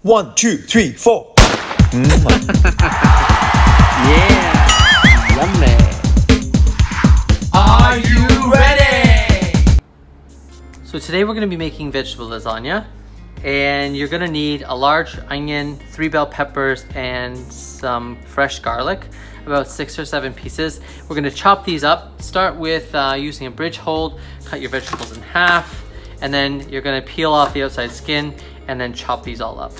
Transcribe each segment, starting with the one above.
1, 2, 3, 4. Yeah, yummy. Are you ready? So today we're going to be making vegetable lasagna, and you're going to need a large onion, 3 bell peppers, and some fresh garlic, about 6 or 7 pieces. We're going to chop these up. Start with using a bridge hold, cut your vegetables in half, and then you're going to peel off the outside skin and then chop these all up.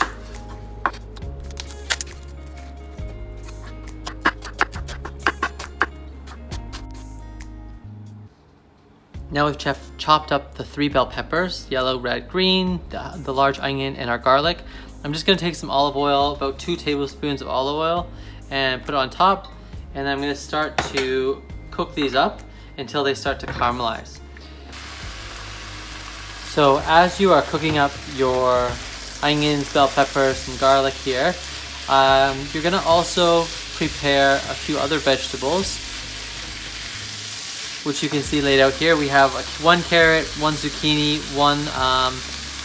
Now we've chopped up the 3 bell peppers, yellow, red, green, the large onion, and our garlic. I'm just gonna take some olive oil, about 2 tablespoons of olive oil, and put it on top. And then I'm gonna start to cook these up until they start to caramelize. So as you are cooking up your onions, bell peppers, and garlic here, you're gonna also prepare a few other vegetables, which you can see laid out here. We have 1 carrot, 1 zucchini, 1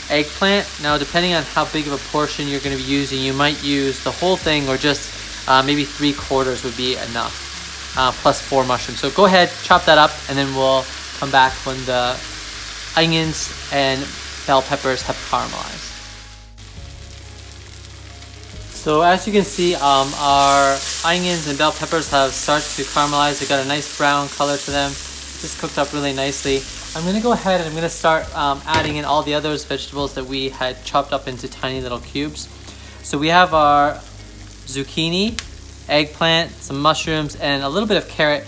eggplant. Now, depending on how big of a portion you're going to be using, you might use the whole thing, or just maybe 3/4 would be enough, plus 4 mushrooms. So go ahead, chop that up, and then we'll come back when the onions and bell peppers have caramelized. So as you can see, our onions and bell peppers have started to caramelize. They got a nice brown color to them. Just cooked up really nicely. I'm gonna go ahead and I'm gonna start adding in all the other vegetables that we had chopped up into tiny little cubes. So we have our zucchini, eggplant, some mushrooms, and a little bit of carrot.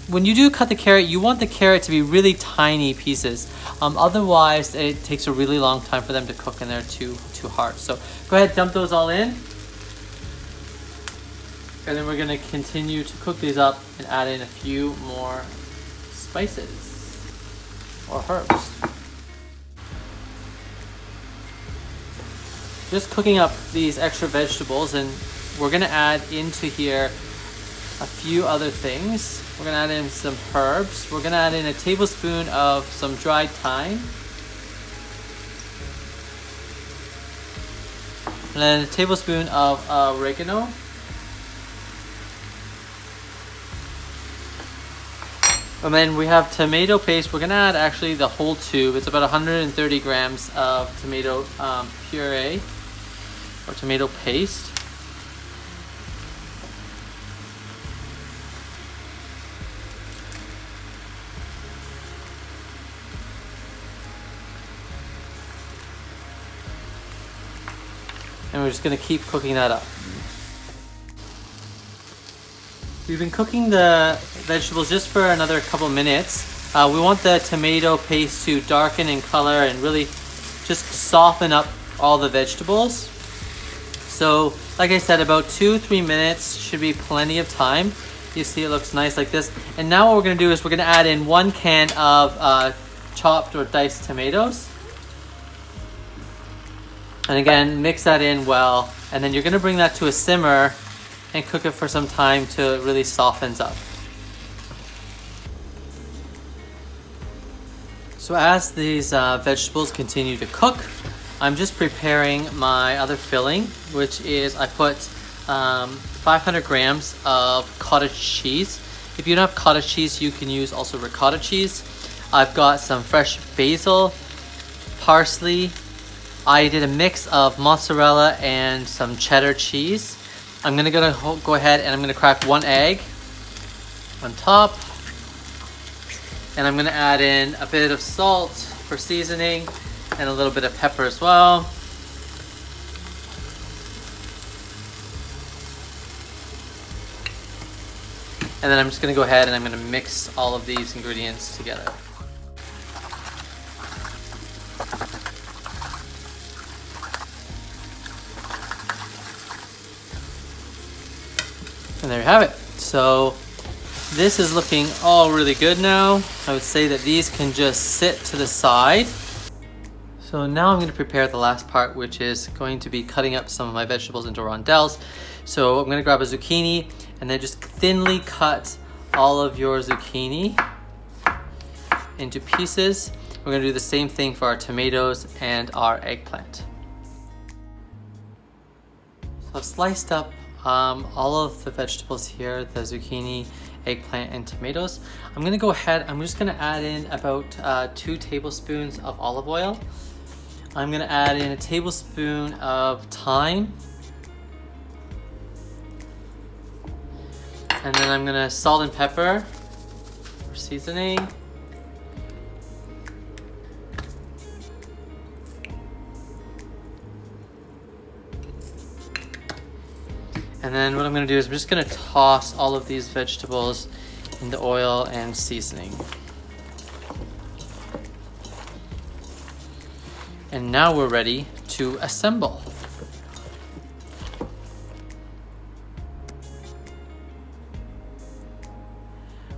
When you do cut the carrot, you want the carrot to be really tiny pieces. Otherwise, it takes a really long time for them to cook and they're too hard. So go ahead, dump those all in. And then we're gonna continue to cook these up and add in a few more spices or herbs. Just cooking up these extra vegetables, and we're gonna add into here a few other things. We're gonna add in some herbs. We're gonna add in a tablespoon of some dried thyme, and then a tablespoon of oregano. And then we have tomato paste. We're gonna add actually the whole tube. It's about 130 grams of tomato puree or tomato paste. And we're just gonna keep cooking that up. We've been cooking the vegetables just for another couple minutes. We want the tomato paste to darken in color and really just soften up all the vegetables. So, like I said, about 2-3 minutes should be plenty of time. You see it looks nice like this. And now what we're gonna do is we're gonna add in 1 can of chopped or diced tomatoes. And again, mix that in well. And then you're gonna bring that to a simmer and cook it for some time till it really softens up. So as these vegetables continue to cook, I'm just preparing my other filling, which is I put 500 grams of cottage cheese. If you don't have cottage cheese, you can use also ricotta cheese. I've got some fresh basil, parsley. I did a mix of mozzarella and some cheddar cheese. I'm gonna go ahead and I'm gonna crack 1 egg on top, and I'm gonna add in a bit of salt for seasoning and a little bit of pepper as well. And then I'm just gonna go ahead and I'm gonna mix all of these ingredients together. And there you have it. So this is looking all really good now. I would say that these can just sit to the side. So now I'm going to prepare the last part, which is going to be cutting up some of my vegetables into rondelles. So I'm going to grab a zucchini and then just thinly cut all of your zucchini into pieces. We're going to do the same thing for our tomatoes and our eggplant. So I've sliced up all of the vegetables here, the zucchini, eggplant, and tomatoes. I'm gonna go ahead, I'm just gonna add in about 2 tablespoons of olive oil. I'm gonna add in a tablespoon of thyme. And then I'm gonna salt and pepper for seasoning. And then what I'm gonna do is I'm just gonna toss all of these vegetables in the oil and seasoning. And now we're ready to assemble.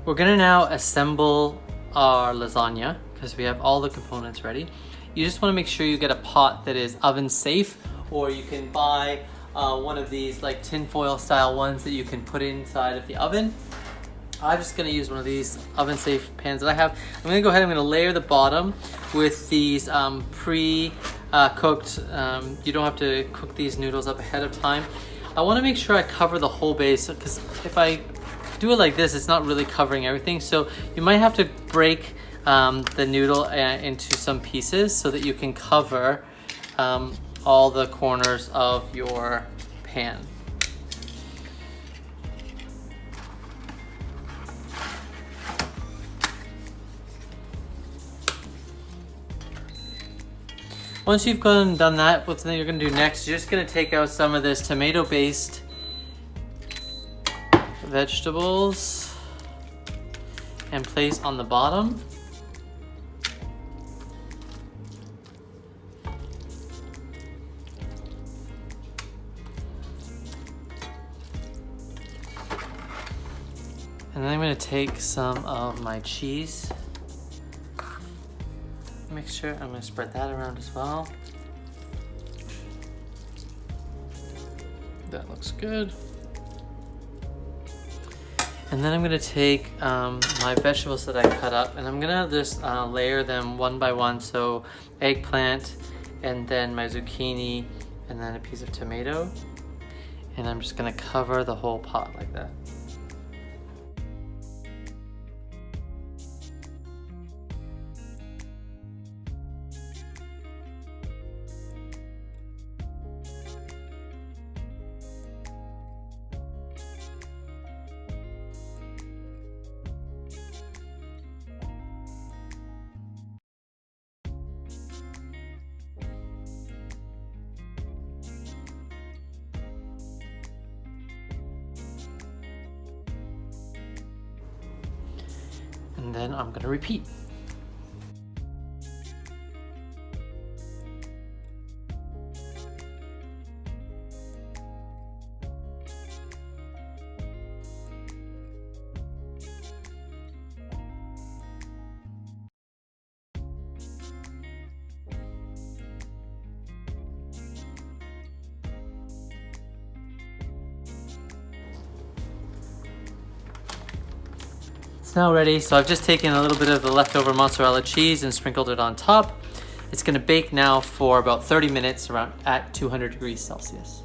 We're gonna now assemble our lasagna because we have all the components ready. You just wanna make sure you get a pot that is oven safe, or you can buy one of these like tinfoil style ones that you can put inside of the oven. I'm just gonna use one of these oven safe pans that I have. I'm gonna go ahead, I'm gonna layer the bottom with these pre-cooked, you don't have to cook these noodles up ahead of time. I wanna make sure I cover the whole base, because if I do it like this, it's not really covering everything. So you might have to break the noodle into some pieces so that you can cover all the corners of your pan. Once you've done that, what you're gonna do next, you're just gonna take out some of this tomato-based vegetables and place on the bottom. And then I'm gonna take some of my cheese mixture. I'm gonna spread that around as well. That looks good. And then I'm gonna take my vegetables that I cut up, and I'm gonna just layer them one by one. So eggplant, and then my zucchini, and then a piece of tomato. And I'm just gonna cover the whole pot like that. And then I'm gonna repeat. It's now ready, so I've just taken a little bit of the leftover mozzarella cheese and sprinkled it on top. It's gonna bake now for about 30 minutes around at 200 degrees Celsius.